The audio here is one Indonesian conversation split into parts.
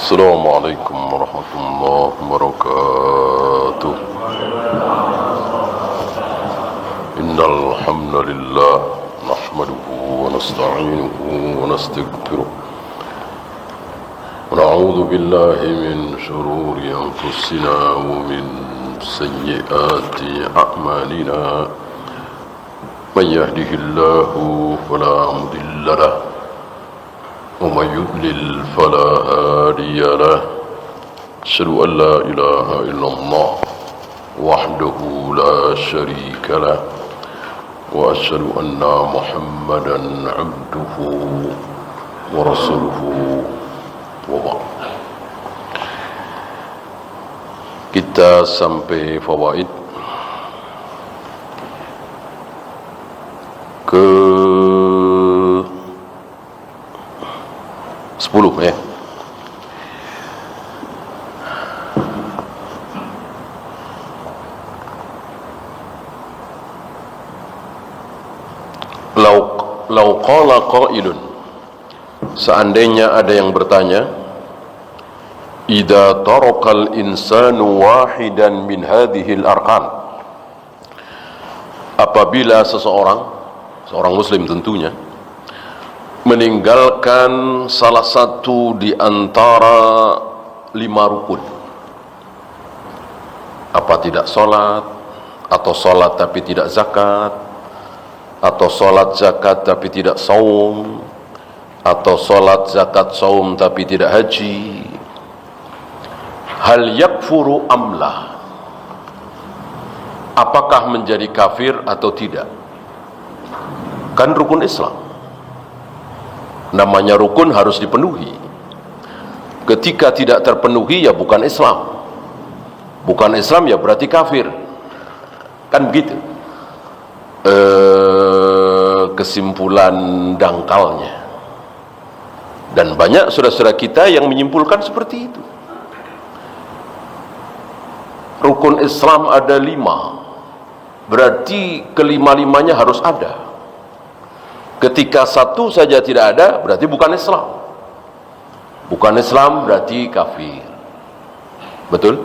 السلام عليكم ورحمة الله وبركاته. إن الحمد لله نحمده ونستعينه ونستغفره ونعوذ بالله من شرور أنفسنا ومن سيئات أعمالنا. من يهده الله فلا مضل له ومن يضلل فلا هادي له. أشهد أن لا إله إلا الله وحده لا شريك له وأشهد أن محمدا عبده ورسوله وبعد. Kita sampai fawaid ke 10 ya. Lau qala qailun, seandainya ada yang bertanya, idza tarakal insanu wahidan min hadhil arkan, apabila seorang muslim tentunya meninggalkan salah satu di antara 5 rukun, apa tidak salat, atau salat tapi tidak zakat, atau salat zakat tapi tidak saum, atau salat zakat saum tapi tidak haji, hal yakfuru amlah, apakah menjadi kafir atau tidak? Kan rukun Islam, namanya rukun harus dipenuhi. Ketika tidak terpenuhi ya bukan Islam, bukan Islam ya berarti kafir, kan begitu kesimpulan dangkalnya. Dan banyak saudara-saudara kita yang menyimpulkan seperti itu. Rukun Islam ada 5, berarti kelima-limanya harus ada. Ketika satu saja tidak ada, berarti bukan Islam. Bukan Islam berarti kafir. Betul?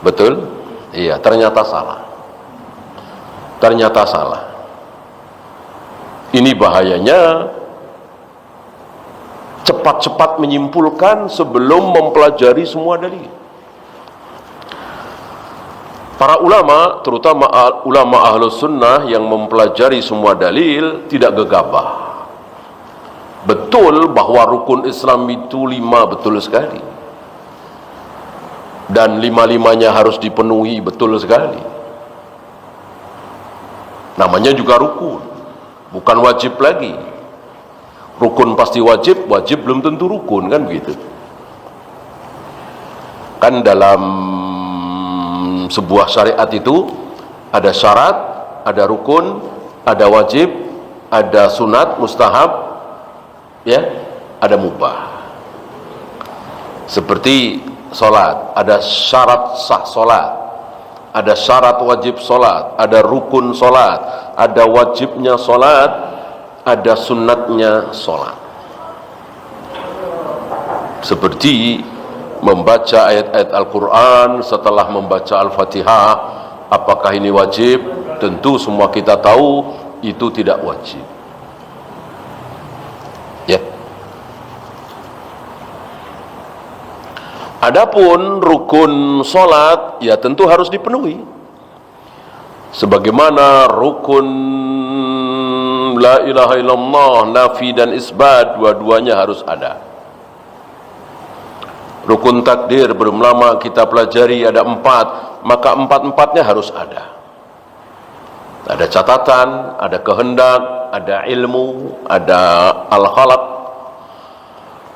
Betul? Iya, ternyata salah. Ternyata salah. Ini bahayanya cepat-cepat menyimpulkan sebelum mempelajari semua dalil. Para ulama, terutama ulama ahlus sunnah yang mempelajari semua dalil, tidak gegabah. Betul bahwa rukun Islam itu 5, betul sekali. Dan 5-limanya harus dipenuhi, betul sekali. Namanya juga rukun, bukan wajib lagi. Rukun pasti wajib, wajib belum tentu rukun, kan begitu. Kan dalam sebuah syariat itu ada syarat, ada rukun, ada wajib, ada sunat, mustahab, ya, ada mubah. Seperti sholat, ada syarat sah sholat, ada syarat wajib sholat, ada rukun sholat, ada wajibnya sholat, ada sunatnya sholat. Seperti membaca ayat-ayat Al-Quran setelah membaca Al-Fatihah, apakah ini wajib? Tentu semua kita tahu itu tidak wajib, ya. Adapun rukun sholat, ya tentu harus dipenuhi. Sebagaimana rukun la ilaha illallah, nafi dan isbat, dua-duanya harus ada. Rukun takdir belum lama kita pelajari ada 4, maka 4-empatnya harus ada. Ada catatan, ada kehendak, ada ilmu, ada al-khalaq.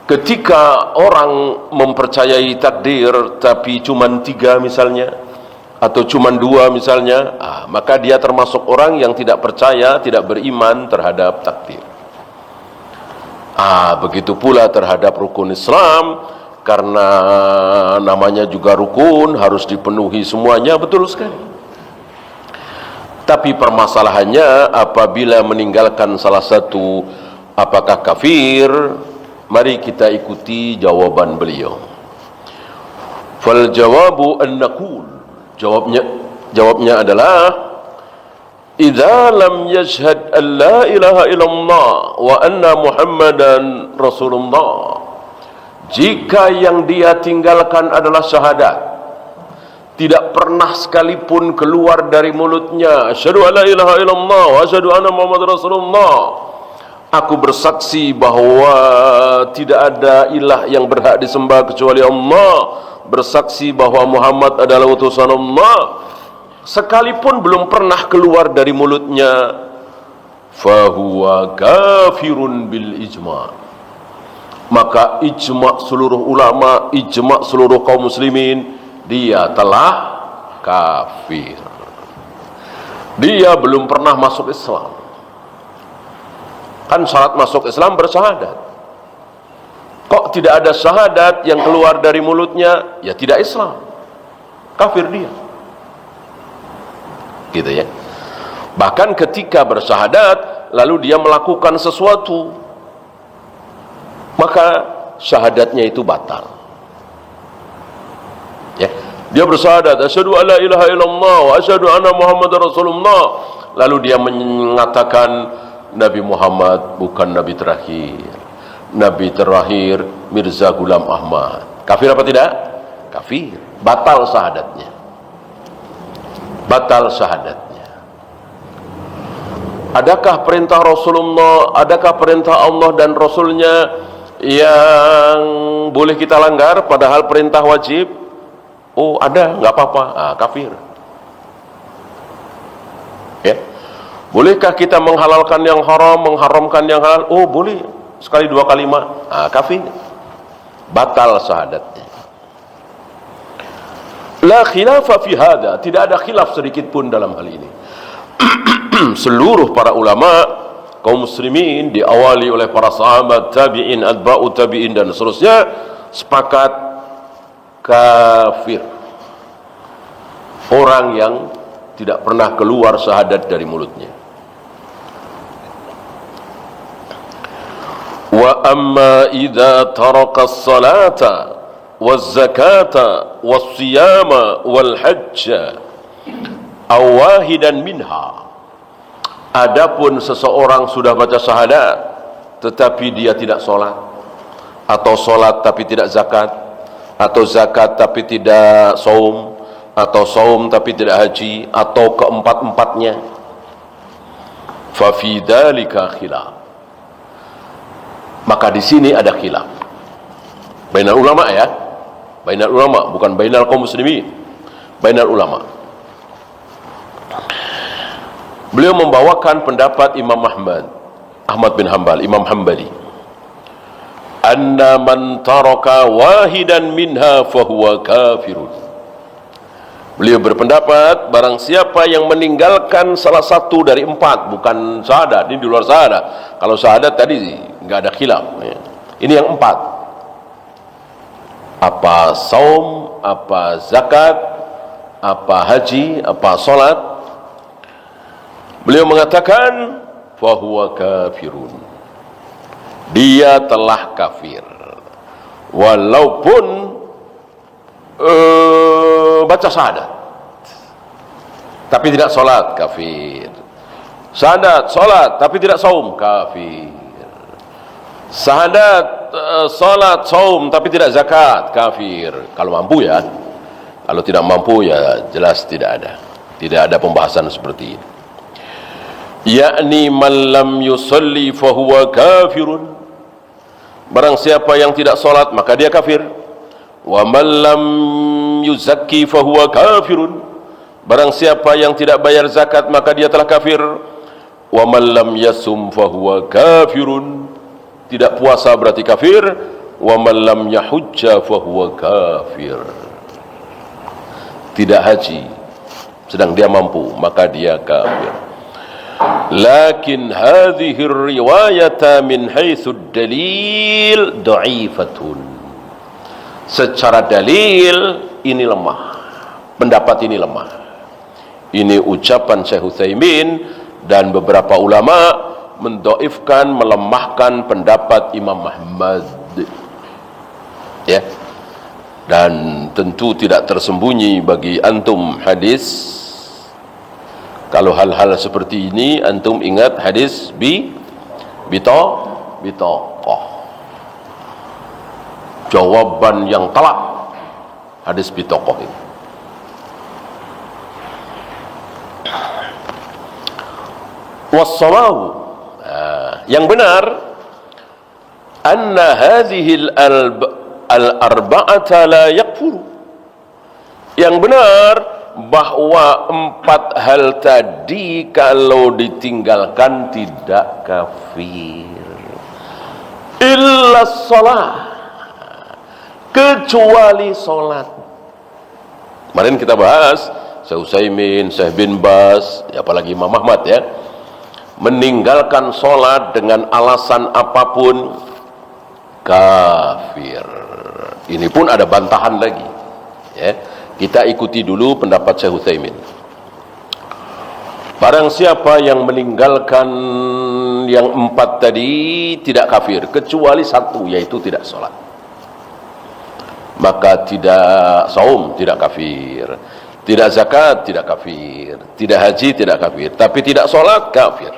Ketika orang mempercayai takdir tapi cuma 3 misalnya, atau cuma 2 misalnya, maka dia termasuk orang yang tidak percaya, tidak beriman terhadap takdir. Begitu pula terhadap rukun Islam, karena namanya juga rukun, harus dipenuhi semuanya, betul sekali. Tapi permasalahannya apabila meninggalkan salah satu, apakah kafir Mari kita ikuti jawaban beliau. Fal jawabu an naqul. Jawabnya adalah idza lam yashhad an la ilaha illallah wa anna muhammadan rasulullah. Jika yang dia tinggalkan adalah syahadat, tidak pernah sekalipun keluar dari mulutnya asyhadu an la ilaha illallah wa asyhadu anna muhammadar rasulullah, aku bersaksi bahwa tidak ada ilah yang berhak disembah kecuali Allah, bersaksi bahwa Muhammad adalah utusan Allah, sekalipun belum pernah keluar dari mulutnya, fahuwa kafirun bil ijma', maka ijma' seluruh ulama, ijma' seluruh kaum muslimin, dia telah kafir. Dia belum pernah masuk Islam. Kan syarat masuk Islam bersyahadat. Kok tidak ada syahadat yang keluar dari mulutnya? Ya tidak Islam, kafir dia. Gitu ya. Bahkan ketika bersyahadat lalu dia melakukan sesuatu, maka syahadatnya itu batal. Ya, dia bersyahadat asyhadu alla ilaha illallah wa asyhadu anna muhammadar rasulullah, lalu dia mengatakan Nabi Muhammad bukan nabi terakhir, nabi terakhir Mirza Ghulam Ahmad. Kafir apa tidak? Kafir. Batal syahadatnya. Batal syahadatnya. Adakah perintah Rasulullah, adakah perintah Allah dan Rasulnya yang boleh kita langgar padahal perintah wajib? Oh ada, nggak apa-apa. Kafir. Ya. Bolehkah kita menghalalkan yang haram, mengharamkan yang halal? Oh boleh, sekali dua kalimat. Kafir. Batal syahadatnya. La khilafa fi hada, tidak ada khilaf sedikit pun dalam hal ini. Seluruh para ulama kaum muslimin diawali oleh para sahabat, tabi'in, atba'u tabi'in dan seterusnya sepakat kafir. Orang yang tidak pernah keluar syahadat dari mulutnya. Wa amma idza taraka as-salata waz-zakata was-siyama wal-hajja aw wahidan minha. Adapun seseorang sudah baca syahadat tetapi dia tidak salat, atau salat tapi tidak zakat, atau zakat tapi tidak saum, atau saum tapi tidak haji, atau keempat-empatnya, fa fi dzalika khilaf, maka di sini ada khilaf bainal ulama, ya, bainal ulama, bukan bainal kaum muslimin, bainal ulama. Beliau membawakan pendapat Imam Ahmad bin Hanbal, Imam Hanbali, anna man taraka wahidan minha fahuwa kafirun. Beliau berpendapat barang siapa yang meninggalkan salah satu dari empat, bukan syahadat, ini di luar syahadat. Kalau syahadat tadi nggak ada khilaf, ya. Ini yang empat, apa saum, apa zakat, apa haji, apa salat. Beliau mengatakan fahuwa kafirun, dia telah kafir walaupun baca syahadat tapi tidak salat, kafir. Syahadat salat tapi tidak saum, kafir. Syahadat salat saum tapi tidak zakat, kafir. Kalau mampu, ya. Kalau tidak mampu, ya jelas tidak ada pembahasan seperti ini. Yakni man lam yusalli fahuwa kafirun, barang siapa yang tidak salat maka dia kafir. Wa man lam yuzakki fahuwa kafirun, barang siapa yang tidak bayar zakat maka dia telah kafir. Wa man lam yasum fahuwa kafirun, tidak puasa berarti kafir. Wa man lam yahujja fahuwa kafir, tidak haji sedang dia mampu maka dia kafir. Lakin hadhihi riwayata min haitsu dalil dha'ifatun, secara dalil ini lemah, pendapat ini lemah. Ini ucapan Syekh Utsaimin dan beberapa ulama mendhaifkan, melemahkan pendapat Imam Ahmad Dan tentu tidak tersembunyi bagi antum hadis. Kalau hal-hal seperti ini antum ingat hadis bitoqah. Jawaban yang telak hadis bitoqah ini. Wassawabu, yang benar, anna hadhihi al-arba'ata la yakfuru. Yang benar bahwa 4 hal tadi kalau ditinggalkan tidak kafir. Illa shalah, kecuali salat. Kemarin kita bahas Syekh Utsaimin, Syekh bin Baz, apalagi Imam Ahmad ya, meninggalkan salat dengan alasan apapun kafir. Ini pun ada bantahan lagi ya. Kita ikuti dulu pendapat Syekh Utsaimin. Barang siapa yang meninggalkan yang 4 tadi tidak kafir, kecuali 1, yaitu tidak salat. Maka tidak saum, tidak kafir. Tidak zakat, tidak kafir. Tidak haji, tidak kafir. Tapi tidak salat, kafir.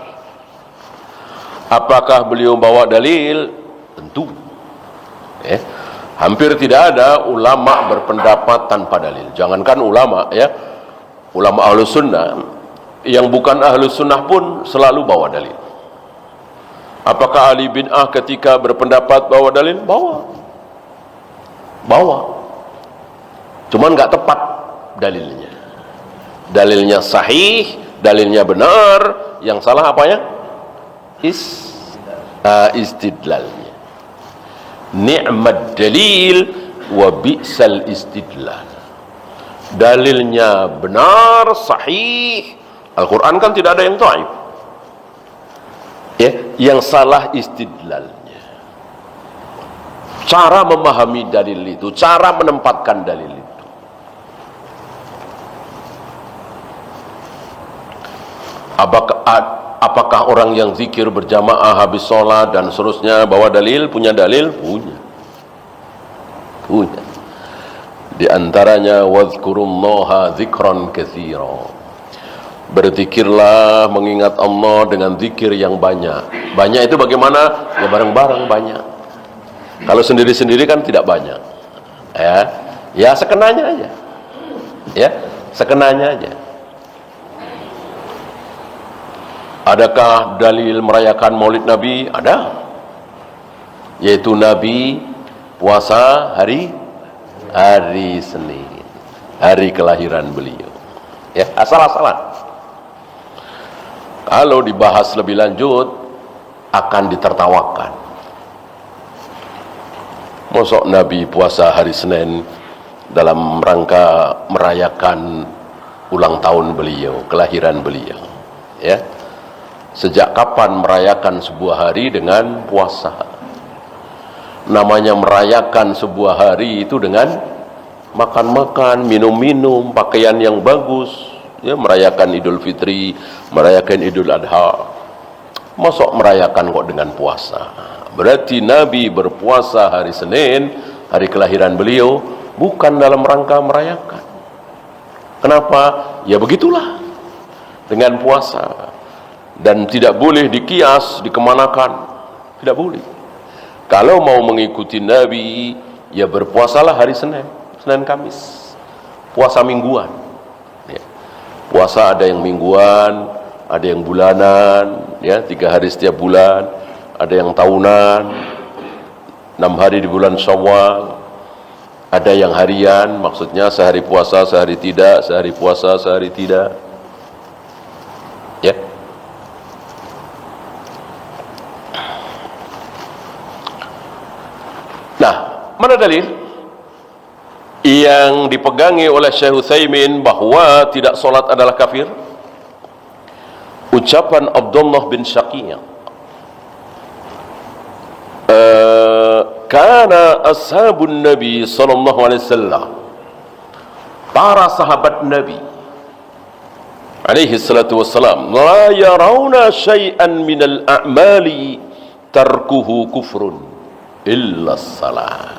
Apakah beliau bawa dalil? Tentu. Hampir tidak ada ulama berpendapat tanpa dalil. Jangankan ulama ya, ulama ahlus sunnah, yang bukan ahlus sunnah pun selalu bawa dalil. Apakah ahli bid'ah ketika berpendapat bawa dalil? Bawa. Cuman nggak tepat dalilnya. Dalilnya sahih, dalilnya benar, yang salah apanya? Istidlalnya. Ni'mad dalil wa bi'sal istidlal. Dalilnya benar, sahih. Al-Quran kan tidak ada yang dhaif ya, yang salah istidlalnya, cara memahami dalil itu, cara menempatkan dalil itu. Apakah orang yang zikir berjamaah habis sholat dan seterusnya bawa dalil? Punya dalil? Punya. Di antaranya wadhkurullaha dzikran katsira. Berzikirlah, mengingat Allah dengan zikir yang banyak. Banyak itu bagaimana? Ya bareng-bareng banyak. Kalau sendiri-sendiri kan tidak banyak. Ya sekenanya aja. Ya, sekenanya aja. Adakah dalil merayakan Maulid Nabi? Ada. Yaitu Nabi puasa hari Senin, hari kelahiran beliau. Ya, asal-asalan. Kalau dibahas lebih lanjut akan ditertawakan. Mosok Nabi puasa hari Senin dalam rangka merayakan ulang tahun beliau, kelahiran beliau. Ya. Sejak kapan merayakan sebuah hari dengan puasa? Namanya merayakan sebuah hari itu dengan makan-makan, minum-minum, pakaian yang bagus, ya, merayakan Idul Fitri, merayakan Idul Adha. Masuk merayakan kok dengan puasa? Berarti Nabi berpuasa hari Senin, hari kelahiran beliau, bukan dalam rangka merayakan. Kenapa? Ya begitulah dengan puasa. Dan tidak boleh dikias, dikemanakan. Tidak boleh. Kalau mau mengikuti Nabi, ya berpuasalah hari Senin, Senin Kamis. Puasa mingguan. Ya. Puasa ada yang mingguan, ada yang bulanan, ya 3 hari setiap bulan, ada yang tahunan, 6 hari di bulan Syawal, ada yang harian, maksudnya sehari puasa, sehari tidak, sehari puasa, sehari tidak. Ya. Nah, mana dalil yang dipegangi oleh Syekh Utsaimin bahwa tidak solat adalah kafir? Ucapan Abdullah bin Syaqiyah, kana ashabun Nabi sallallahu alaihi wasallam, para sahabat Nabi alaihi salatu wassalam, la yarawna syai'an minal a'mali tarkuhu kufrun illa salat.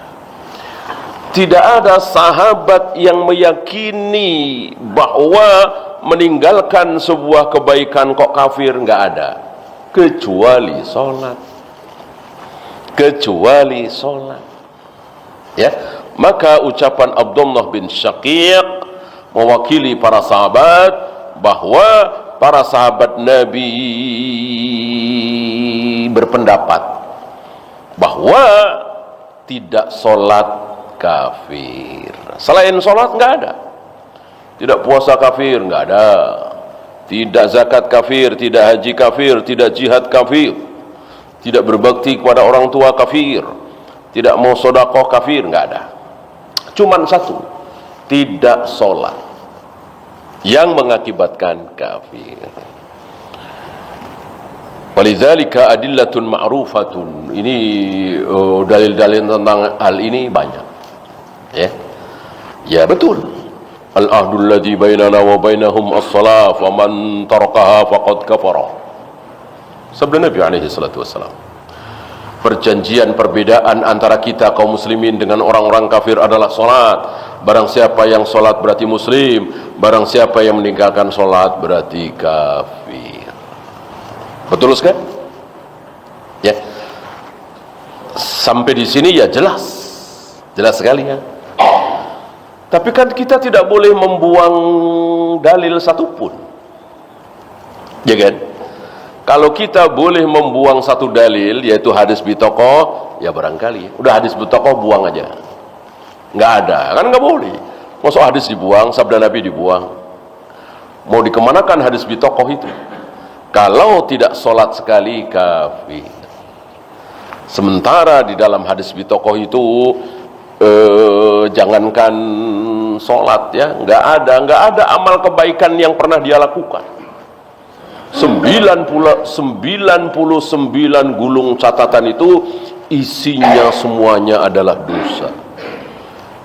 Tidak ada sahabat yang meyakini bahwa meninggalkan sebuah kebaikan kok kafir, nggak ada, kecuali sholat. Kecuali sholat. Ya, maka ucapan Abdullah bin Syaqiq mewakili para sahabat bahwa para sahabat Nabi berpendapat bahwa tidak sholat kafir. Selain sholat nggak ada. Tidak puasa kafir nggak ada. Tidak zakat kafir, tidak haji kafir, tidak jihad kafir, tidak berbakti kepada orang tua kafir, tidak mau sedekah kafir, nggak ada. Cuman satu, tidak sholat yang mengakibatkan kafir. Walidzalika adillatun ma'rufatun. Ini dalil-dalil tentang hal ini banyak. Ya betul. Al-ahdul ladzi bainana wa bainahum as-shalah faman tarakaha faqad kafara. Sabda Nabi alaihi salatu wassalam. Perjanjian perbedaan antara kita kaum muslimin dengan orang-orang kafir adalah salat. Barang siapa yang salat berarti muslim, barang siapa yang meninggalkan salat berarti kafir. Betul sekali? Ya. Sampai di sini ya jelas. Jelas sekali ya. Tapi kan kita tidak boleh membuang dalil satupun. Ya kan? Kalau kita boleh membuang satu dalil, yaitu hadis bitokoh, ya barangkali udah hadis bitokoh buang aja, nggak ada, kan nggak boleh. Masuk hadis dibuang, sabda Nabi dibuang, mau dikemanakan hadis bitokoh itu? Kalau tidak sholat sekali kafir. Sementara di dalam hadis bitokoh itu jangankan sholat ya, nggak ada amal kebaikan yang pernah dia lakukan. 99 gulung catatan itu isinya semuanya adalah dosa.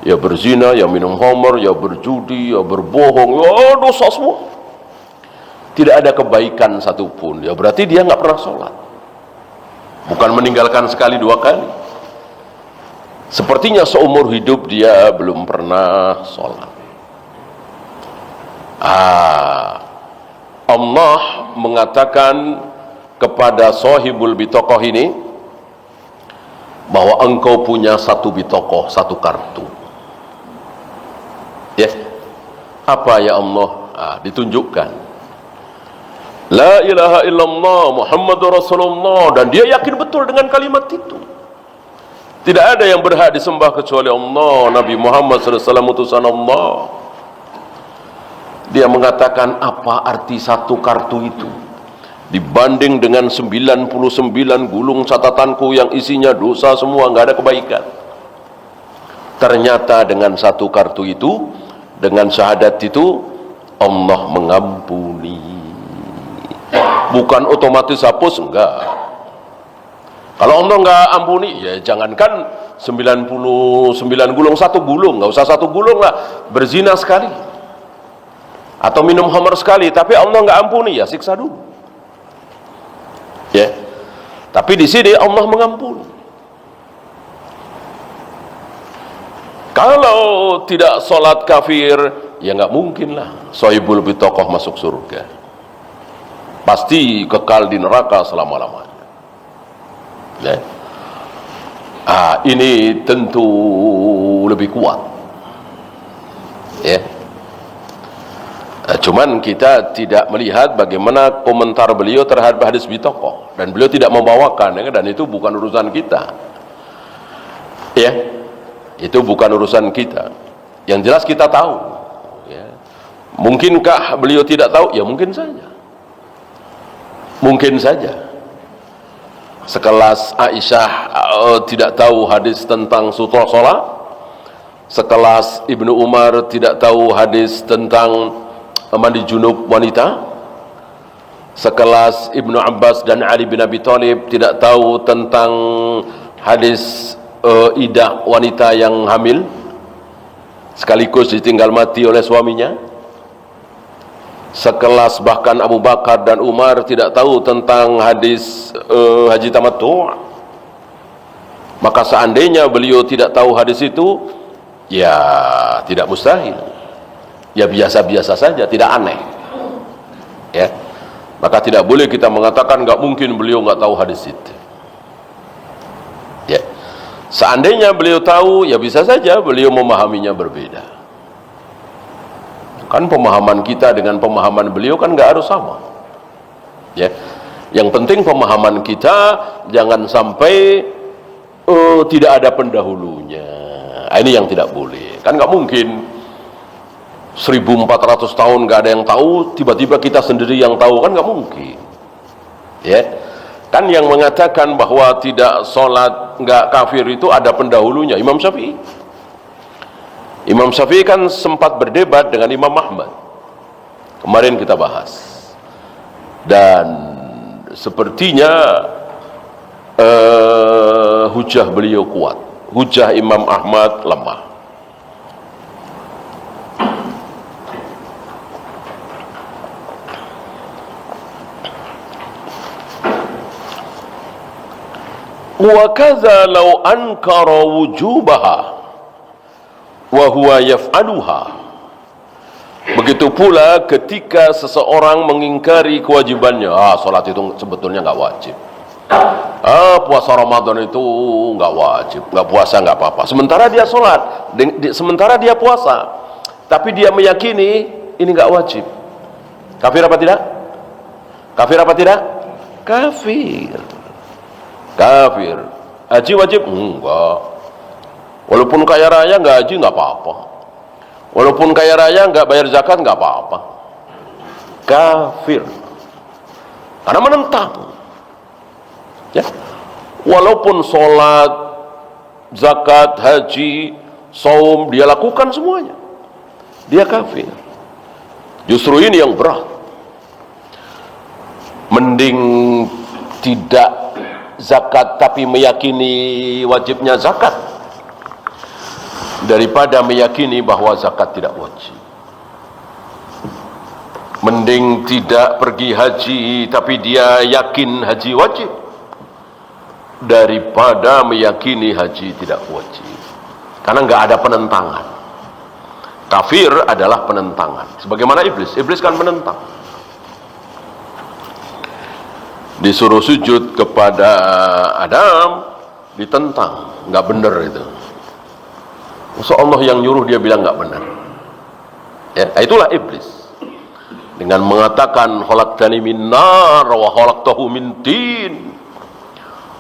Ya berzina, ya minum khamr, ya berjudi, ya berbohong, ya dosa semua. Tidak ada kebaikan satupun. Ya berarti dia nggak pernah sholat. Bukan meninggalkan sekali dua kali. Sepertinya seumur hidup dia belum pernah sholat. Allah mengatakan kepada sahibul bitokoh ini bahwa engkau punya satu bitokoh, satu kartu. Ya, apa ya Allah? Ditunjukkan. La ilaha illallah Muhammadur Rasulullah, dan dia yakin betul dengan kalimat itu. Tidak ada yang berhak disembah kecuali Allah, Nabi Muhammad SAW utusan Allah. Dia mengatakan apa arti satu kartu itu dibanding dengan 99 gulung catatanku yang isinya dosa semua, nggak ada kebaikan. Ternyata dengan satu kartu itu, dengan syahadat itu, Allah mengampuni. Bukan otomatis hapus, enggak. Kalau Allah nggak ampuni, ya jangankan 99 gulung, satu gulung, nggak usah satu gulung lah, berzina sekali atau minum khamr sekali, tapi Allah nggak ampuni, ya siksa dulu. Ya, tapi di sini Allah mengampuni. Kalau tidak sholat kafir, ya nggak mungkin lah sahibul bitokoh masuk surga. Pasti kekal di neraka selama-lamanya. Ya. Ini tentu lebih kuat. Ya. Cuman kita tidak melihat bagaimana komentar beliau terhadap hadis bitokoh, dan beliau tidak membawakan, ya, dan itu bukan urusan kita. Ya, itu bukan urusan kita. Yang jelas kita tahu. Ya. Mungkinkah beliau tidak tahu? Ya mungkin saja. Mungkin saja. Sekelas Aisyah tidak tahu hadis tentang sutra sholat, sekelas Ibnu Umar tidak tahu hadis tentang mandi junub wanita, sekelas Ibnu Abbas dan Ali bin Abi Thalib tidak tahu tentang hadis idah wanita yang hamil sekaligus ditinggal mati oleh suaminya. Sekelas bahkan Abu Bakar dan Umar tidak tahu tentang hadis haji tamattu'. Maka seandainya beliau tidak tahu hadis itu, Ya tidak mustahil, ya biasa-biasa saja, tidak aneh, ya. Maka tidak boleh kita mengatakan nggak mungkin beliau nggak tahu hadis itu, ya. Seandainya beliau tahu, ya bisa saja beliau memahaminya berbeda. Kan pemahaman kita dengan pemahaman beliau kan nggak harus sama, ya. Yang penting pemahaman kita jangan sampai tidak ada pendahulunya. Ini yang tidak boleh. Kan nggak mungkin 1400 tahun nggak ada yang tahu, tiba-tiba kita sendiri yang tahu, kan nggak mungkin, ya. Kan yang mengatakan bahwa tidak sholat nggak kafir itu ada pendahulunya, Imam Syafi'i. Imam Syafi'i kan sempat berdebat dengan Imam Ahmad, kemarin kita bahas, dan sepertinya hujah beliau kuat, hujah Imam Ahmad lemah. Wa kadza law ankara wujubaha wa huwa yaf'aluha. Begitu pula ketika seseorang mengingkari kewajibannya, salat itu sebetulnya nggak wajib, puasa Ramadan itu nggak wajib, nggak puasa nggak apa-apa, sementara dia sholat, sementara dia puasa, tapi dia meyakini ini nggak wajib. Kafir apa tidak? Kafir apa tidak? Kafir. Kafir. Haji wajib? Enggak. Walaupun kaya raya nggak haji nggak apa-apa, walaupun kaya raya nggak bayar zakat nggak apa-apa. Kafir karena menentang, ya. Walaupun sholat, zakat, haji, saum dia lakukan semuanya, dia kafir. Justru ini yang berat. Mending tidak zakat tapi meyakini wajibnya zakat daripada meyakini bahwa zakat tidak wajib. Mending tidak pergi haji tapi dia yakin haji wajib daripada meyakini haji tidak wajib, karena nggak ada penentangan. Kafir adalah penentangan, sebagaimana iblis kan menentang. Disuruh sujud kepada Adam, ditentang, nggak benar itu. Masa Allah yang nyuruh dia bilang nggak benar, ya. Itulah iblis dengan mengatakan khalaqtani min nar wa khalaqtahu min tin.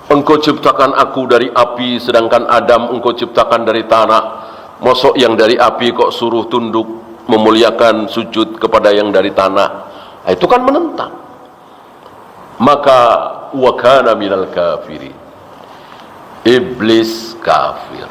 Engkau ciptakan aku dari api, sedangkan Adam engkau ciptakan dari tanah. Mosok yang dari api kok suruh tunduk memuliakan sujud kepada yang dari tanah? Itu kan menentang. Maka wa kana minal kafirin, iblis kafir.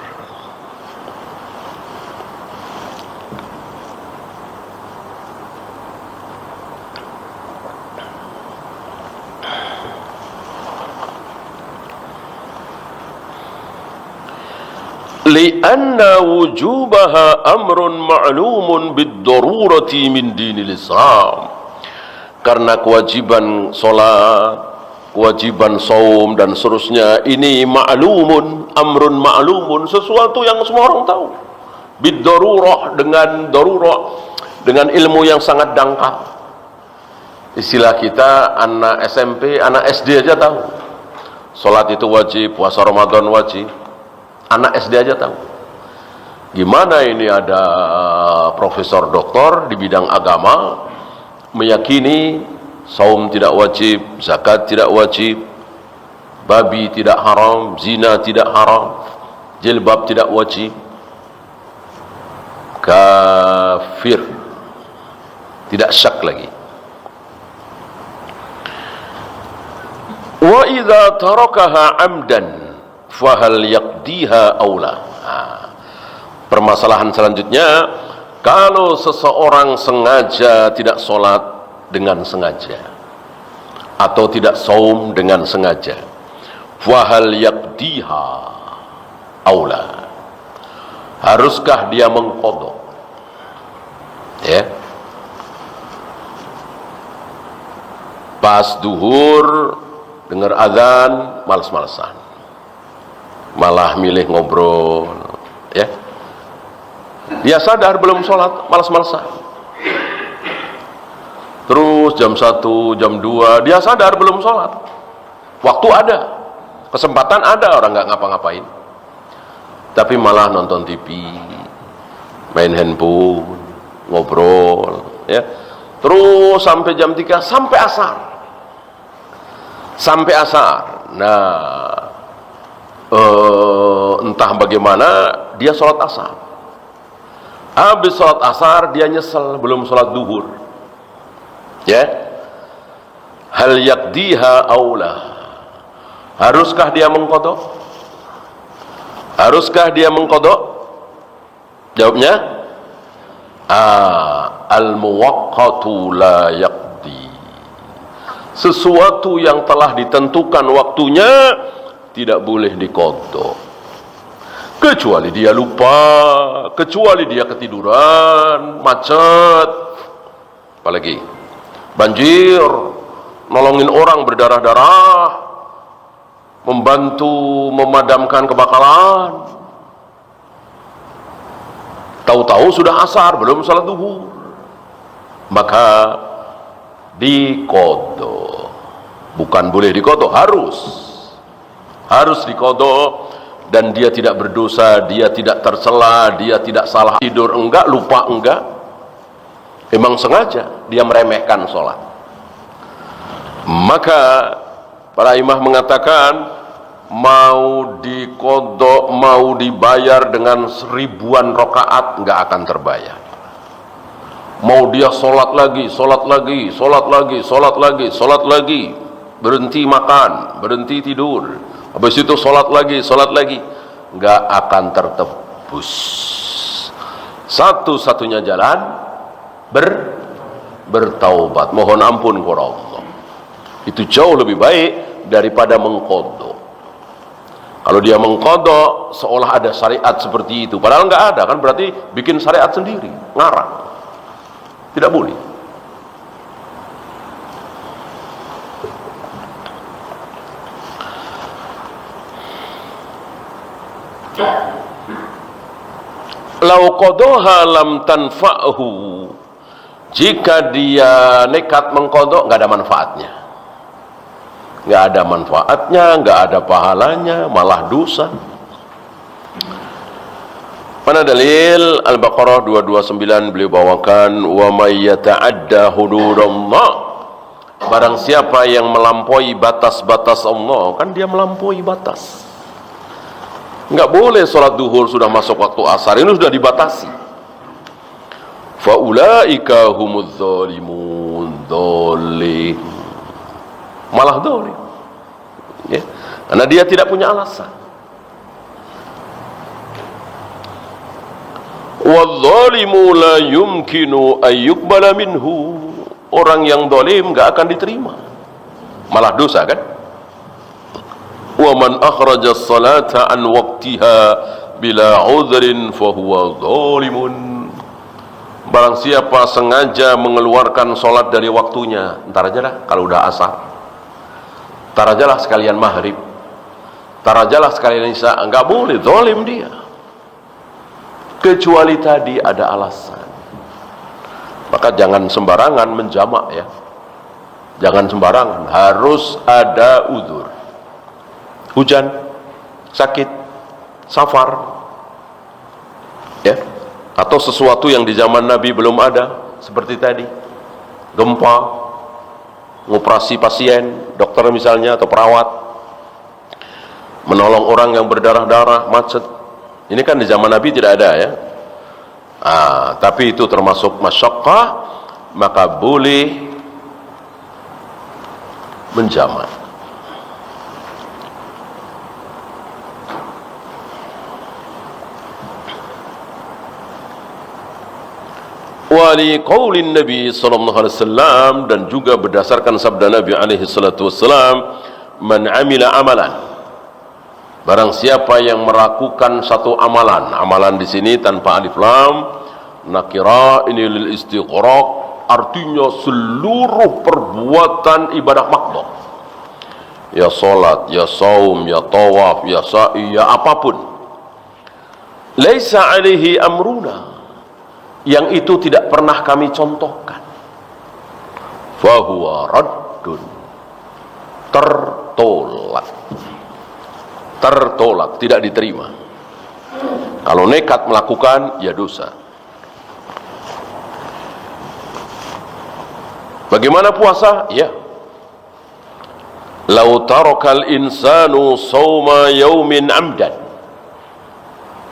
Lianna wujubaha amrun ma'lumun bid-darurati min dinil Islam. Karena kewajiban sholat, kewajiban saum dan seterusnya ini ma'lumun, amrun ma'lumun, sesuatu yang semua orang tahu. Bid-darurah, dengan darurah, dengan ilmu yang sangat dangkal. Istilah kita anak SMP, anak SD aja tahu. Sholat itu wajib, puasa Ramadan wajib. Anak SD aja tahu. Gimana ini ada profesor doktor di bidang agama meyakini saum tidak wajib, zakat tidak wajib, babi tidak haram, zina tidak haram, jilbab tidak wajib. Kafir, tidak syak lagi. Wa idza tarakaha amdan fahal yaqdiha aula. Permasalahan selanjutnya, kalau seseorang sengaja tidak sholat dengan sengaja atau tidak saum dengan sengaja, fahal yaqdiha aula, haruskah dia mengqadha? Ya, pas duhur dengar azan malas-malasan, malah milih ngobrol, ya. Dia sadar belum sholat, malas-malasan. Terus jam 1, jam 2, dia sadar belum sholat. Waktu ada, kesempatan ada, orang nggak ngapa-ngapain. Tapi malah nonton TV, main handphone, ngobrol, ya. Terus sampai jam 3, sampai asar. Sampai asar. Nah, entah bagaimana dia sholat asar. Habis sholat asar dia nyesel belum sholat duhur. Ya, hal yakdiha aula. Haruskah dia mengqadha? Haruskah dia mengqadha? Jawabnya, al muwaqqatu la yaqdi. Sesuatu yang telah ditentukan waktunya tidak boleh diqadha. Kecuali dia lupa, kecuali dia ketiduran, macet, apalagi banjir, nolongin orang berdarah-darah, membantu memadamkan kebakaran. Tahu-tahu sudah asar, belum salat duhur, maka diqadha. Bukan boleh diqadha, harus diqadha. Dan dia tidak berdosa, dia tidak tercela, dia tidak salah tidur enggak, lupa enggak, memang sengaja dia meremehkan sholat. Maka para imam mengatakan, mau diqadha, mau dibayar dengan 1000-an rakaat enggak akan terbayar. Mau dia sholat lagi, sholat lagi, sholat lagi, sholat lagi, sholat lagi, berhenti makan, berhenti tidur, habis itu sholat lagi, nggak akan tertebus. Satu-satunya jalan bertaubat, mohon ampun kepada Allah. Itu jauh lebih baik daripada mengqadha. Kalau dia mengqadha seolah ada syariat seperti itu, padahal nggak ada, kan berarti bikin syariat sendiri, ngarang. Tidak boleh. Lau qadhaha lam tanfa'hu. Jika dia nekat mengqadha, enggak ada manfaatnya. Enggak ada manfaatnya, enggak ada pahalanya, malah dosa. Mana dalil Al-Baqarah 229 beliau bawakan, wa may yata'adda hududallah. Barang siapa yang melampaui batas-batas Allah, kan dia melampaui batas. Enggak boleh sholat duhur sudah masuk waktu asar, ini sudah dibatasi. Faulaika humudz zalimun, dzalim, malah dzalim, ya, karena dia tidak punya alasan. Wadz-dzalimu la yumkinu ayyuqbala minhu. Orang yang zalim enggak akan diterima, malah dosa, kan? Wa man akhraja as-salata an waqtiha bila udhrin fahuwa zalimun. Barang siapa sengaja mengeluarkan sholat dari waktunya, ntar aja lah kalau udah asar, ntar aja lah sekalian maghrib, ntar aja lah sekalian isya, enggak boleh, zalim dia. Kecuali tadi ada alasan. Maka jangan sembarangan menjamak, ya, jangan sembarangan, harus ada uzur. Hujan, sakit, safar, ya, atau sesuatu yang di zaman Nabi belum ada, seperti tadi gempa, ngoperasi pasien, dokter misalnya atau perawat, menolong orang yang berdarah-darah, macet. Ini kan di zaman Nabi tidak ada, ya. Tapi itu termasuk masyaqqah, maka boleh menjamak. Wali qaulin Nabi sallallahu alaihi wasallam, dan juga berdasarkan sabda Nabi alaihi salatu wasallam, man amila amalan, barang siapa yang melakukan satu amalan, amalan di sini tanpa alif lam, nakira, ini lil istighraq, artinya seluruh perbuatan ibadah makhluk, ya salat, ya saum, ya tawaf, ya sa'i, ya apapun, laisa alaihi amruna, yang itu tidak pernah kami contohkan, fahuwa raddun, tertolak, tidak diterima. Kalau nekat melakukan, ya dosa. Bagaimana puasa? Ya, lau tarakal insanu sawma yaumin amdan,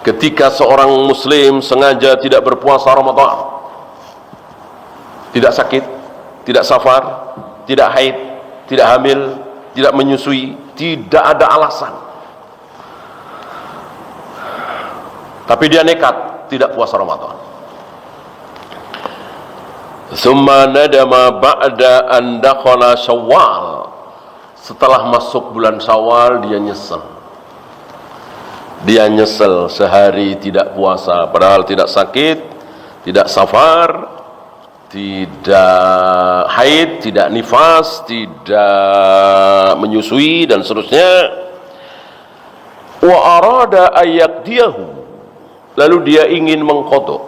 ketika seorang muslim sengaja tidak berpuasa Ramadan, tidak sakit, tidak safar, tidak haid, tidak hamil, tidak menyusui, tidak ada alasan, tapi dia nekat tidak puasa Ramadan, summa nadama ba'da an dakhala Syawal, setelah masuk bulan Syawal dia nyesel sehari tidak puasa, padahal tidak sakit, tidak safar, tidak haid, tidak nifas, tidak menyusui dan seterusnya. Wa arada ayyaqdiyahu, lalu dia ingin mengqadha.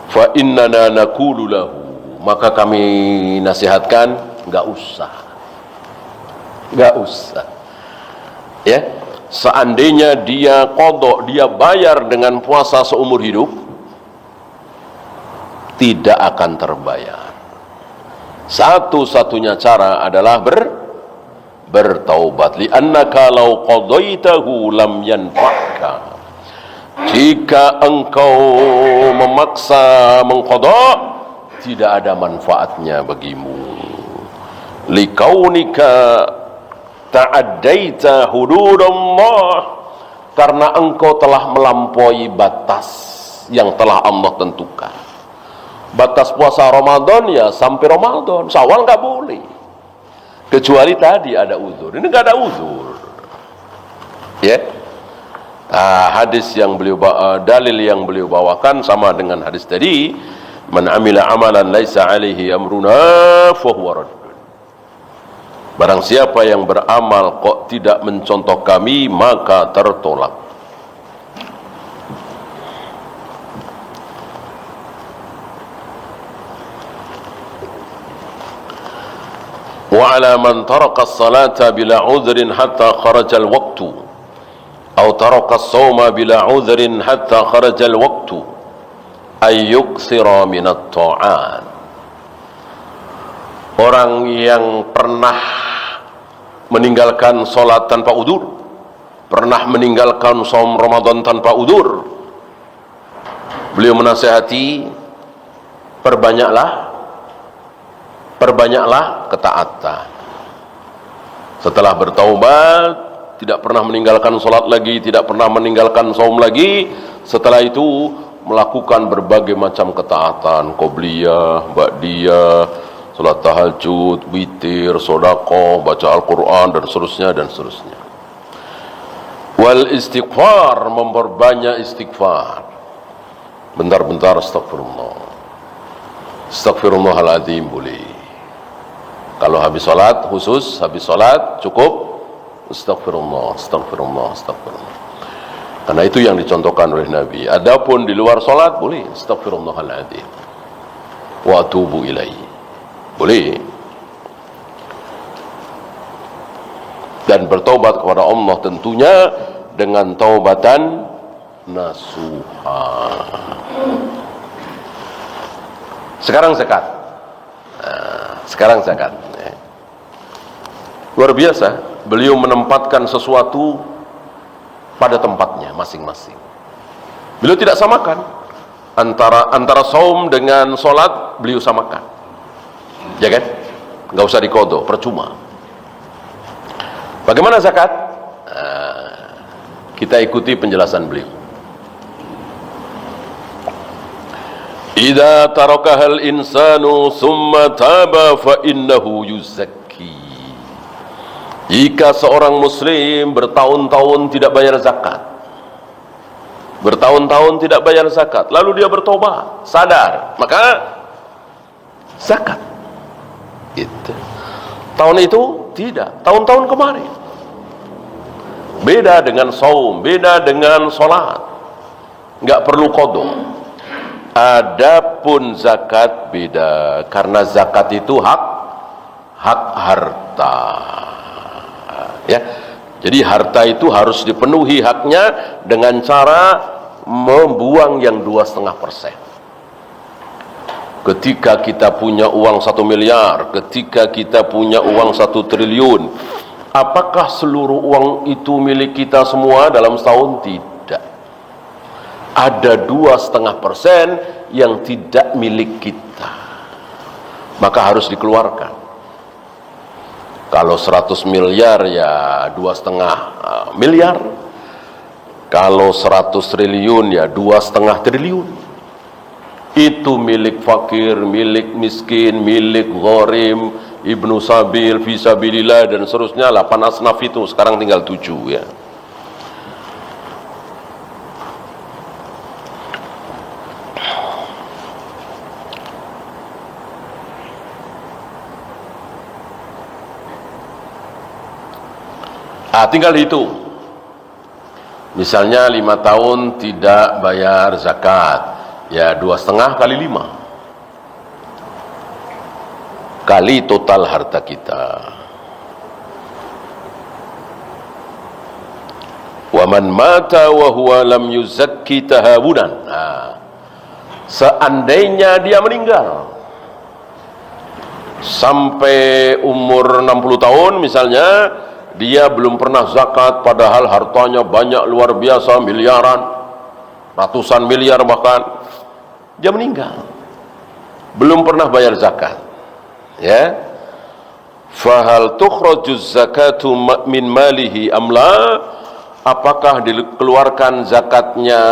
Fa innana naqulu lahu, maka kami nasihatkan, enggak usah. Ya, seandainya dia qadha, dia bayar dengan puasa seumur hidup, tidak akan terbayar. Satu-satunya cara adalah bertaubat. Li'annaka law qadaitahu lam yanfa'ka, jika engkau memaksa mengqadha, tidak ada manfaatnya bagimu. Likaunika ta'addaita hududallah, karena engkau telah melampaui batas yang telah Allah tentukan. Batas puasa Ramadan ya sampai Ramadan, Syawal nggak boleh, kecuali tadi ada uzur. Ini nggak ada uzur, ya. Hadis yang beliau dalil yang beliau bawakan sama dengan hadis tadi, man amila amalan laisa alaihi amruna fahuwa radd. Barang siapa yang beramal kok tidak mencontoh kami, maka tertolak. Wa ala man taraka as-salata bila udhrin hatta kharaja al-waqtu aw taraka as-sawma bila udhrin hatta kharaja al-waqtu ay yuksira min at-ta'at. Orang yang pernah meninggalkan solat tanpa udzur, pernah meninggalkan saum Ramadan tanpa udzur, beliau menasihati, perbanyaklah ketaatan. Setelah bertaubat, tidak pernah meninggalkan solat lagi, tidak pernah meninggalkan saum lagi, setelah itu melakukan berbagai macam ketaatan, qobliyah, ba'diyah, salat tahajud, witir, sedekah, baca Al-Quran dan seterusnya. Wal istighfar, memperbanyak istighfar. Bentar-bentar astagfirullah, astagfirullahaladzim boleh. Kalau habis salat, khusus habis salat cukup astagfirullah. Karena itu yang dicontohkan oleh Nabi. Adapun di luar salat boleh astagfirullahaladzim wa atubu ilaihi, boleh. Dan bertobat kepada Allah tentunya dengan taubatan nasuha. Sekarang zakat. Luar biasa, beliau menempatkan sesuatu pada tempatnya masing-masing. Beliau tidak samakan antara saum dengan solat, beliau samakan. Ya kan? Nggak usah diqadha, percuma. Bagaimana zakat? Kita ikuti penjelasan beliau. Idza tarakahal insanu summa taba fa innahu yuzakki. Jika seorang muslim bertahun-tahun tidak bayar zakat, lalu dia bertobat, sadar, maka zakat. Itu. Tahun itu tidak, tahun-tahun kemarin. Beda dengan saum, beda dengan salat. nggak perlu qadha. Adapun zakat beda, karena zakat itu hak harta, ya. Jadi harta itu harus dipenuhi haknya dengan cara membuang yang 2,5%. Ketika kita punya uang 1 miliar, ketika kita punya uang 1 triliun, apakah seluruh uang itu milik kita semua dalam setahun? Tidak. Ada 2,5% yang tidak milik kita, maka harus dikeluarkan. Kalau 100 miliar ya 2,5 miliar. Kalau 100 triliun ya 2,5 triliun. Itu milik fakir, milik miskin, milik gharim, ibnu sabil, fisabilillah, dan seterusnya. 8 asnaf itu sekarang tinggal 7, ya. Tinggal hitung. Misalnya 5 tahun tidak bayar zakat, ya 2,5 kali 5 kali total harta kita. Wa man mata wa huwa lam yuzakki tahawunan. Seandainya dia meninggal sampai umur 60 tahun misalnya, dia belum pernah zakat, padahal hartanya banyak luar biasa, miliaran, ratusan miliar bahkan. Dia meninggal, belum pernah bayar zakat, ya. Fahal tukhrajuz zakatu min malihi amla? Apakah dikeluarkan zakatnya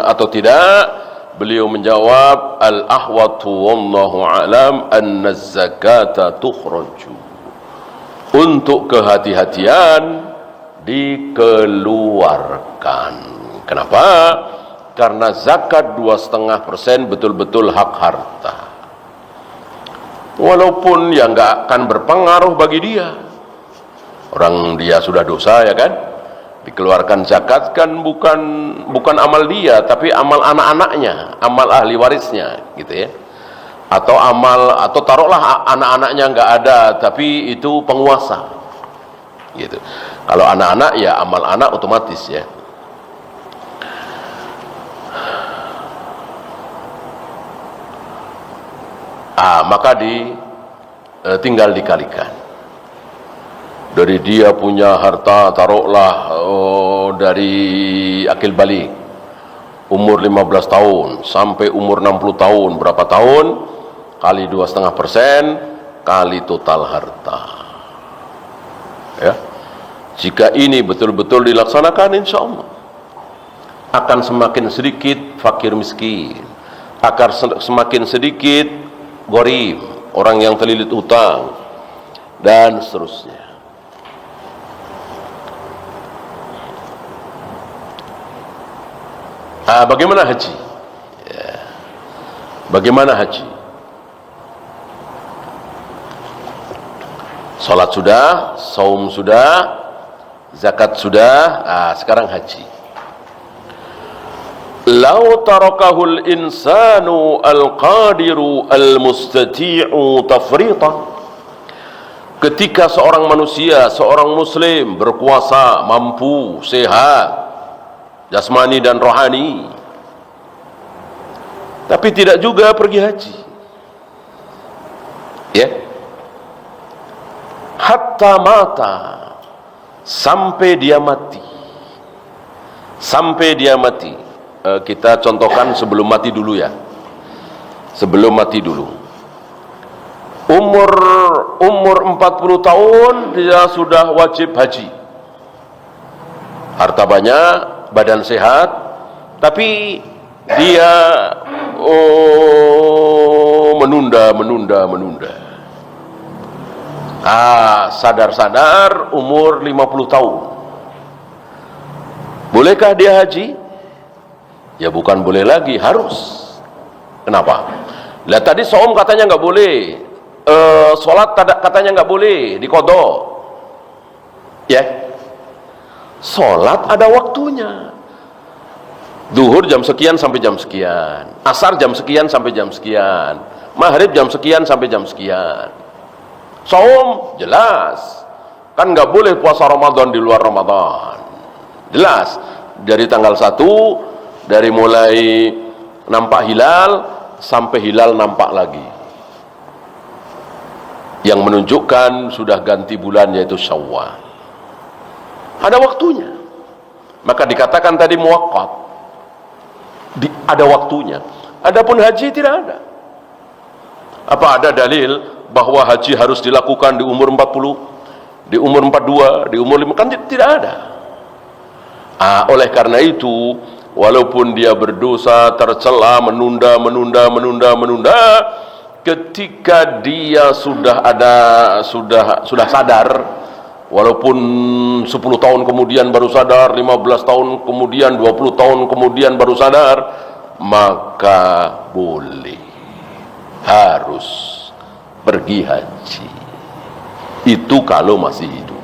atau tidak? Beliau menjawab, al-ahwatu wallahu alam anna zakata tukhraju. Untuk kehati-hatian dikeluarkan. Kenapa? Karena zakat 2,5% betul-betul hak harta. Walaupun ya nggak akan berpengaruh bagi dia. Orang dia sudah dosa, ya kan? Dikeluarkan zakat kan bukan amal dia, tapi amal anak-anaknya, amal ahli warisnya, gitu ya. Atau taruhlah anak-anaknya nggak ada, tapi itu penguasa, gitu. Kalau anak-anak ya amal anak otomatis, ya. Maka tinggal dikalikan. Dari dia punya harta taruhlah dari akil balik umur 15 tahun sampai umur 60 tahun, berapa tahun? Kali 2,5% kali total harta, ya. Jika ini betul-betul dilaksanakan, insya Allah akan semakin sedikit fakir miskin, akan semakin sedikit gharib, orang yang terlilit utang, dan seterusnya. Bagaimana haji? Ya. Bagaimana haji? Salat sudah, saum sudah, zakat sudah, sekarang haji. Lau tarakahul insanu al-qadiru al-mustati'u tafritan. Ketika seorang manusia, seorang muslim berkuasa, mampu, sehat, jasmani dan rohani, tapi tidak juga pergi haji, ya. Hatta mata, sampai dia mati. Sampai dia mati. Kita contohkan sebelum mati dulu, ya. Sebelum mati dulu. Umur 40 tahun dia sudah wajib haji. Harta banyak, badan sehat, tapi dia menunda. Sadar-sadar umur 50 tahun. Bolehkah dia haji? Ya bukan boleh lagi, harus. Kenapa? Lah tadi saum katanya nggak boleh, sholat katanya nggak boleh diqadha, ya. Sholat ada waktunya. Zuhur jam sekian sampai jam sekian, asar jam sekian sampai jam sekian, maghrib jam sekian sampai jam sekian. Saum jelas, kan nggak boleh puasa Ramadan di luar Ramadan. Jelas, dari tanggal 1, dari mulai nampak hilal sampai hilal nampak lagi, yang menunjukkan sudah ganti bulan, yaitu Syawal. Ada waktunya, maka dikatakan tadi muwaqqat, ada waktunya. Adapun haji tidak ada. Apa ada dalil bahwa haji harus dilakukan di umur 40, di umur 42, di umur 5? Kan tidak ada. Oleh karena itu, walaupun dia berdosa, tercela, menunda, ketika dia sudah sadar, walaupun 10 tahun kemudian baru sadar, 15 tahun kemudian, 20 tahun kemudian baru sadar, maka boleh, harus pergi haji. Itu kalau masih hidup.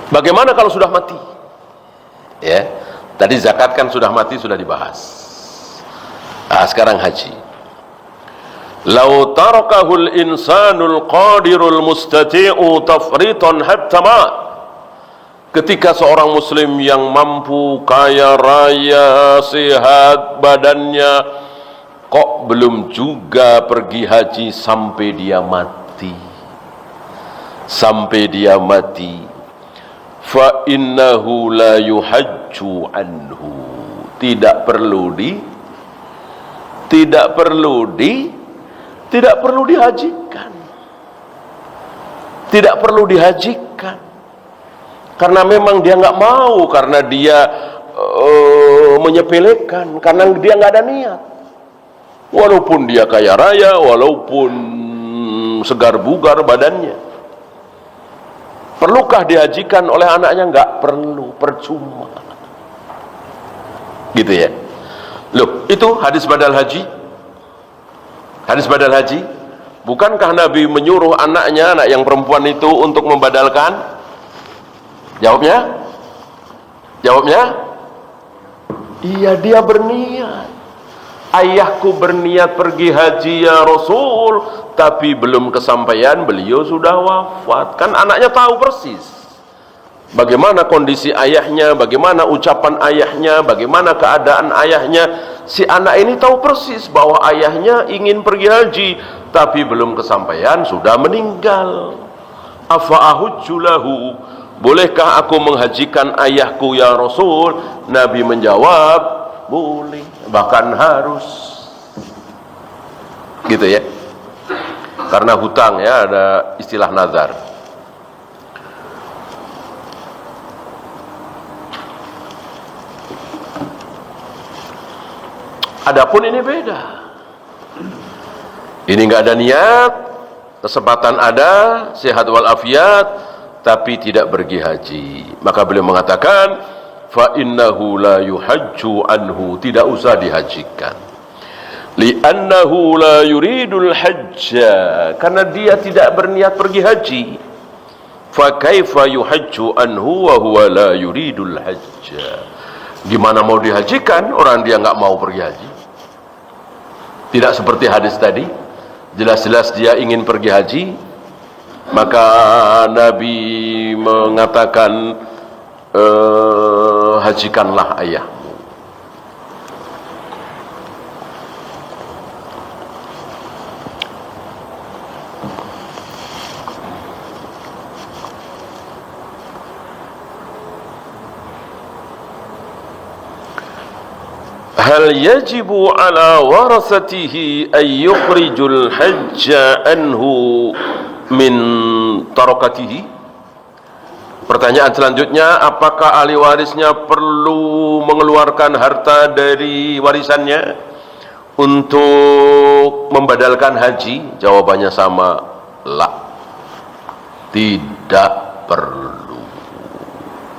Bagaimana kalau sudah mati? Ya, tadi zakat kan sudah mati, sudah dibahas. Sekarang haji. Lau tarakahul insanul qadirul mustati'u tafritan hatta ma. Ketika seorang muslim yang mampu, kaya raya, sehat badannya, kok belum juga pergi haji sampai dia mati. Sampai dia mati. Fa innahu la yuhajju anhu. Tidak perlu dihajikan. Tidak perlu dihajikan. Karena memang dia nggak mau, karena dia menyepelekan, karena dia nggak ada niat. Walaupun dia kaya raya, walaupun segar bugar badannya. Perlukah dihajikan oleh anaknya? Nggak perlu, percuma. Gitu ya. Loh, itu hadis badal haji. Hadis badal haji. Bukankah Nabi menyuruh anaknya, anak yang perempuan itu, untuk membadalkan? Jawabnya? Iya, dia berniat. Ayahku berniat pergi haji ya Rasul, tapi belum kesampaian, beliau sudah wafat. Kan anaknya tahu persis bagaimana kondisi ayahnya, bagaimana ucapan ayahnya, bagaimana keadaan ayahnya. Si anak ini tahu persis bahwa ayahnya ingin pergi haji, tapi belum kesampaian, sudah meninggal. Afa'ahujju lahu, bolehkah aku menghajikan ayahku ya Rasul? Nabi menjawab, boleh, bahkan harus. Gitu ya. Karena hutang ya, ada istilah nazar. Adapun ini beda. Ini nggak ada niat, kesempatan ada, sehat walafiat, tapi tidak pergi haji. Maka beliau mengatakan, fa innahu la yuhajju anhu, tidak usah dihajikan. Li'annahu la yuridul hajja, karena dia tidak berniat pergi haji. Fa kaifa yuhajju anhu wa huwa la yuridul hajja. Gimana mau dihajikan orang dia nggak mau pergi haji? Tidak seperti hadis tadi, jelas-jelas dia ingin pergi haji, maka Nabi mengatakan, hajikanlah ayahmu. Hal yajibu ala warasatihi ay yukhrijul hajja anhu min tarakatihi? Pertanyaan selanjutnya, apakah ahli warisnya perlu mengeluarkan harta dari warisannya untuk membadalkan haji? Jawabannya sama, la, tidak perlu,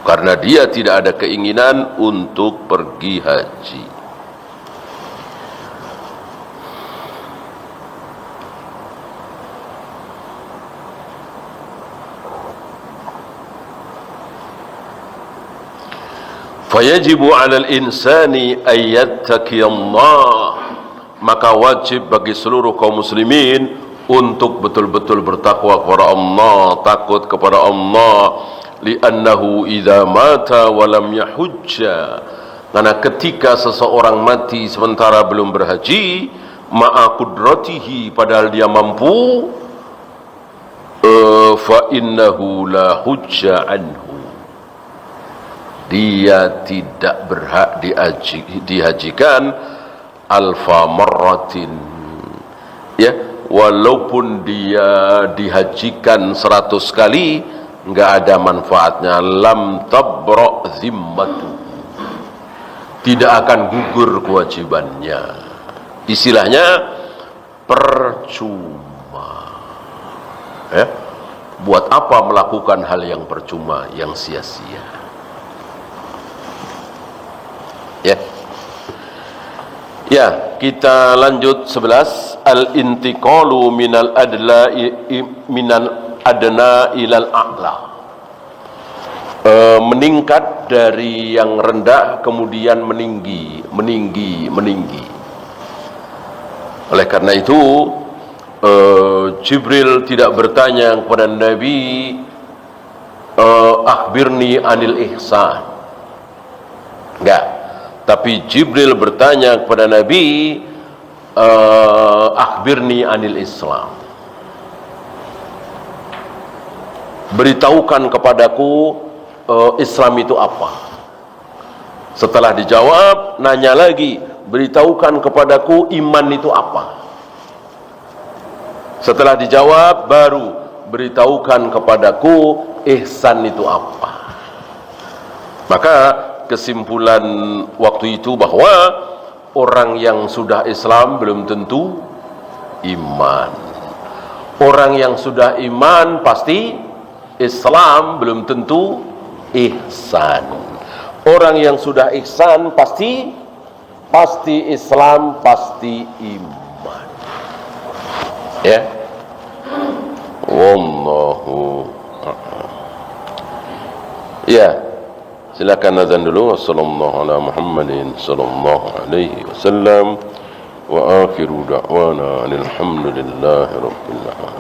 karena dia tidak ada keinginan untuk pergi haji. Fayajibu 'alal insani ayyattaqiyallah, maka wajib bagi seluruh kaum muslimin untuk betul-betul bertakwa kepada Allah, takut kepada Allah. Li'annahu idza mata wa lam yahujja, karena ketika seseorang mati sementara belum berhaji, ma'a qudratihi, padahal dia mampu, fa innahu la hujja anhu, dia tidak berhak dihajikan alfa marratin, ya, walaupun dia dihajikan 100 kali, enggak ada manfaatnya. Lam tabra zimmatu, tidak akan gugur kewajibannya. Istilahnya percuma, ya. Buat apa melakukan hal yang percuma, yang sia-sia? Ya, kita lanjut 11. Al-intiqalu minal adna ilal a'la, meningkat dari yang rendah kemudian meninggi. Oleh karena itu Jibril tidak bertanya kepada Nabi, akhbirni anil ihsan, enggak. Tapi Jibril bertanya kepada Nabi, akhbirni anil Islam, beritahukan kepadaku Islam itu apa. Setelah dijawab, nanya lagi, beritahukan kepadaku iman itu apa. Setelah dijawab, baru beritahukan kepadaku ihsan itu apa. Maka kesimpulan waktu itu bahwa orang yang sudah Islam belum tentu iman. Orang yang sudah iman pasti Islam, belum tentu ihsan. Orang yang sudah ihsan pasti Islam, pasti iman. Ya. Wallahu a'lam. Ya. Silakan azan dulu. Wassallallahu ala Muhammadin sallallahu alaihi wasallam wa akhiru da'wana alhamdulillahi rabbil alamin.